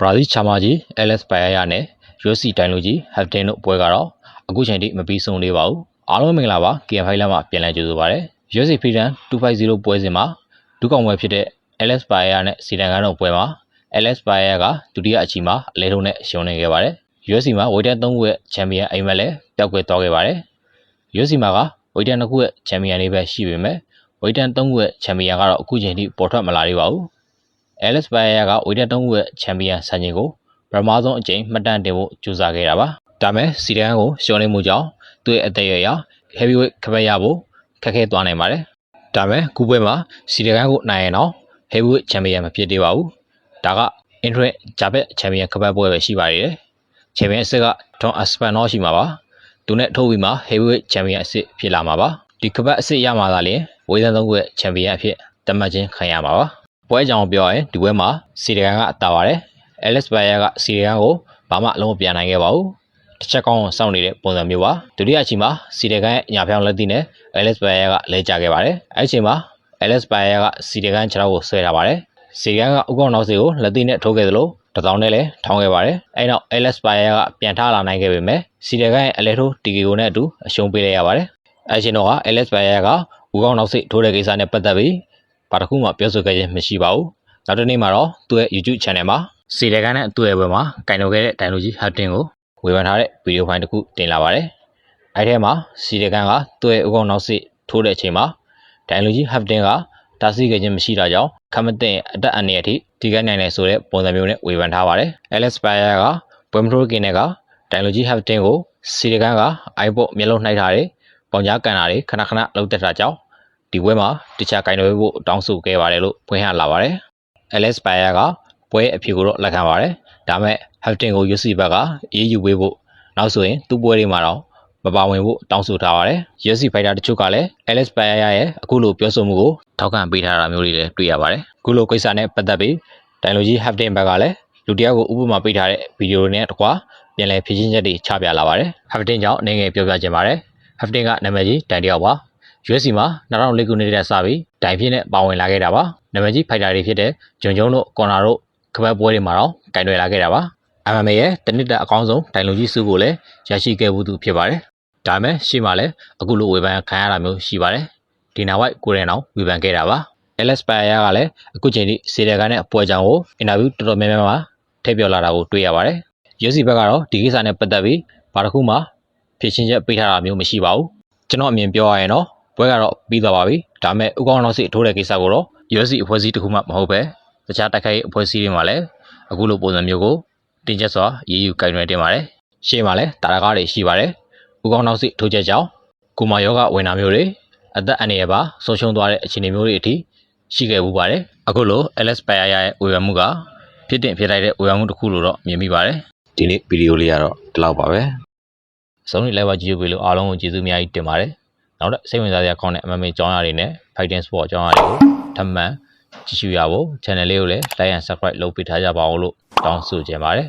Brazil ချာမာကြီး LS ပိုင်ရနဲ့ USC တိုင်လူကြီး Haftin တို့ပွဲကတော့အခုချိန်ထိမပြီးဆုံးသေးပါဘူးအားလုံးမင်္ဂလာပါ KF ဖိုင်လမှာပြန်လည်ကြိုဆိုပါရစေ USC Freedom 250ပွဲစဉ်မှာဒုကောင်ပွဲဖြစ်တဲ့ LS ပိုင်ရနဲ့စီတန်ကန်တို့ပွဲမှာ LS ပိုင်ရကဒုတိယအချီမှာအလဲထုံးနဲ့ရှုံးနေခဲ့ပါတယ် USC မှာဝေးတဲ့3ခုရဲ့ချန်ပီယံအိမ်မက်လည်းပျောက်ကွယ်သွားခဲ့ပါတယ် USC မှာကဝေးတဲ့2ခုရဲ့ချန်ပီယံတွေပဲရှိပေမဲ့ဝေးတဲ့3ခုရဲ့ချန်ပီယံကတော့အခုချိန်ထိပေါ်ထွက်မလာသေးပါဘူး LS ပိုင်ရကဝေးတဲ့3ခုရဲ့ချန်ပီယံဆန်ချိန်ကိုပထမဆုံးအကြိမ်မှတ်တမ်းတင်ဖို့ကြိုးစားခဲ့တာပါဒါမဲ့စီတန်ကိုရှုံးနေမှုကြောင့်သူ့ရဲ့အသက်အရွယ် heavyweight ခပတ်ရဖို့ခက်ခဲသွားနိုင်ပါတယ်ဒါမဲ့ခုပွဲမှာစီတန်ကိုနိုင်ရင်တော့ heavyweight ချန်ပီယံမဖြစ်သေးပါဘူးဒါက interim ဂျာဘက်ချန်ပီယံခပတ်ပွဲပဲရှိပါသေးတယ်ချန်ပီယံအဆက်ကထွန်အစပန်တော့ရှိမှာပါသူနဲ့ထိုးပြီးမှ heavyweight ချန်ပီယံအဆဖြစ်လာမှာပါဒီခပတ်အဆရမှာသာလျှင်ဝေးတဲ့3ခုရဲ့ချန်ပီယံအဖြစ်သတ်မှတ်ခြင်းခံရမှာပါပွဲအကြောင်းပြောရင်ဒီပွဲမှာစီတန်ကအတားပါတယ် LS ပိုင်ရကစီတန်ကိုဘာမှအလုံးမပြန်နိုင်ခဲ့ပါဘူးတစ်ချက်ကောင်းစောင့်နေတဲ့ပုံစံမျိုးပါဒုတိယအချိန်မှာစီတန်ရဲ့ညာဖြောင်းလက်သီးနဲ့ LS ပိုင်ရကလဲကျခဲ့ပါတယ်အဲ့ဒီအချိန်မှာ LS ပိုင်ရကစီတန်ခြေထောက်ကိုဆွဲထားပါတယ်စီတန်ကဥက္ကောနောက်စီကိုလက်သီးနဲ့ထိုးခဲ့သလိုတစ်တောင်းနဲ့လည်းထောင်းခဲ့ပါတယ်အဲ့နောက် LS ပိုင်ရကပြန်ထားလာနိုင်ခဲ့ပေမဲ့စီတန်ရဲ့အလဲထိုး TKO နဲ့အတူအရှုံးပေးလိုက်ရပါတယ်အဲ့ဒီအချိန်တော့ LS ပိုင်ရကဥက္ကောနောက်စီထိုးတဲ့ကိစ္စနဲ့ပတ်သက်ပြီးဘာတစ်ခုမှပြောဆိုခဲ့ခြင်းမရှိပါဘူးနောက်တစ်နေ့မှာတော့သူ့ရဲ့ YouTube channel မှာစီတန်နဲ့သူ့ရဲ့ဘက်မှာကင်လို့ခဲ့တဲ့ဒိုင်လူကြီး Haftin ကိုဝေဖန်ထားတဲ့ဗီဒီယိုဖိုင်တစ်ခုတင်လာပါတယ်အဲ့ထဲမှာစီတန်ကသူ့ရဲ့ဥက္ကောနောက်စီထိုးတဲ့အချိန်မှာဒိုင်လူကြီး Haftin ကတားဆီးခဲ့ခြင်းမရှိတာကြောင့်ခမတဲ့အတက်အန်ရဲ့အထိဒီကနိုင်နိုင်ဆိုတဲ့ပုံစံမျိုးနဲ့ဝေဖန်ထားပါတယ် LS ပိုင်ရကပွဲမထိုးခင်ကဒိုင်လူကြီး Haftin ကိုစီတန်ကအိုင်ပေါ့မျက်လုံးနှိုက်ထားတဲ့ပေါင်ကြားကန်တာတွေခဏခဏလှုပ်တက်တာကြောင့်ဒီပွဲမှာတခြားကင်တွေဖို့တောင်းဆိုခဲ့ပါတယ်လို့ဖွင့်ဟလာပါတယ် LS ပိုင်ရကပွဲအဖြစ်ကိုတော့လက်ခံပါတယ်ဒါမဲ့ Haftin ကို USC ဘက်ကအေးယူပေးဖို့နောက်ဆိုရင်သူ့ပွဲတွေမှာတော့မပါဝင်ဖို့တောင်းဆိုထားပါတယ် USC ဖိုက်တာတချို့ကလည်း LS ပိုင်ရရဲ့အခုလိုပြောဆိုမှုကိုထောက်ခံပေးထားတာမျိုးတွေလည်းတွေ့ရပါတယ်အခုလိုကိစ္စနဲ့ပတ်သက်ပြီးဒိုင်လူကြီး Haftin ဘက်ကလည်းလူတယောက်ကိုဥပမာပေးထားတဲ့ဗီဒီယိုတွေနဲ့တကွာပြန်လည်ဖြည့်ချင်းချက်တွေချပြလာပါတယ် Haftin ကြောင့်အနေငယ်ပြောပြခြင်းပါတယ် Haftin ကနာမည်ကြီးဒိုင်တယောက်ပါ USC မှာ2004ခုနှစ်တည်းကစပြီးဒိုင်ဖြစ်နဲ့ပါဝင်လာခဲ့တာပါနာမည်ကြီးဖိုက်တာတွေဖြစ်တဲ့ဂျွန်ဂျုံတို့ကွန်နာတို့ခပတ်ပွဲတွေမှာတော့ကင်တွယ်လာခဲ့တာပါ MMA ရဲ့တနစ်တာအကောင်းဆုံးဒိုင်လူကြီးစုကိုလည်းရရှိခဲ့ဘူးသူဖြစ်ပါတယ်ဒါမဲ့ရှေ့မှာလည်းအခုလိုဝေဖန်ခံရတာမျိုးရှိပါတယ်ဒီနာဝိုက်ကိုရဲနောင်ဝေဖန်ခဲ့တာပါ LS ပိုင်ရကလည်းအခုချိန်ထိစီတန်ကန်နဲ့အပွဲကြောင်ကိုအင်တာဗျူးတော်တော်များများမှာထည့်ပြောလာတာကိုတွေ့ရပါတယ် USC ဘက်ကတော့ဒီကိစ္စနဲ့ပတ်သက်ပြီးဘာတစ်ခုမှဖြည့်ချင်းချက်ပေးထားတာမျိုးမရှိပါဘူးကျွန်တော်အမြင်ပြောရရင်တော့ပွဲကတော့ပြီးသွားပါပြီဒါမဲ့ဥက္ကောနောက်စီထိုးတဲ့ကိစ္စကိုတော့ USC အဖွဲ့အစည်းတစ်ခုမှမဟုတ်ပဲတခြားတိုက်ခိုက်အဖွဲ့အစည်းတွေမှာလည်းအခုလိုပုံစံမျိုးကိုတင်ကျက်စွာရေးယူကင်တွယ်တင်ပါတယ်ရှေ့မှာလည်းတာရကားတွေရှိပါတယ်ဥက္ကောနောက်စီထိုးချက်ကြောင့်ကိုမာယောဂဝင်တာမျိုးတွေအသက်အန္တရာယ်ပါဆုံးရှုံးသွားတဲ့အခြေအနေမျိုးတွေအထိရှိခဲ့ဘူးပါတယ်အခုလို LS ပိုင်ရရဲ့ဝေဖန်မှုကဖြစ်တင်ဖြစ်လိုက်တဲ့ဝေဖန်မှုတစ်ခုလို့တော့မြင်မိပါတယ်ဒီနေ့ဗီဒီယိုလေးကတော့ဒီလောက်ပါပဲအဆုံးလေးလိုက်ပါကြည့်ကြပြီလို့အားလုံးကိုကျေးဇူးအများကြီးတင်ပါတယ်နောက်တဲ့စိတ်ဝင်စားစရာကောင်းတဲ့ MMA ကြောင်းအရာတွေနဲ့ Fighting Sport ကြောင်းအရာတွေကိုထပ်မံကြည့်ရှုရဖို့ channel လေးကိုလည်း like and subscribe လုပ်ပေးထားကြပါဦးလို့တောင်းဆိုချင်ပါတယ်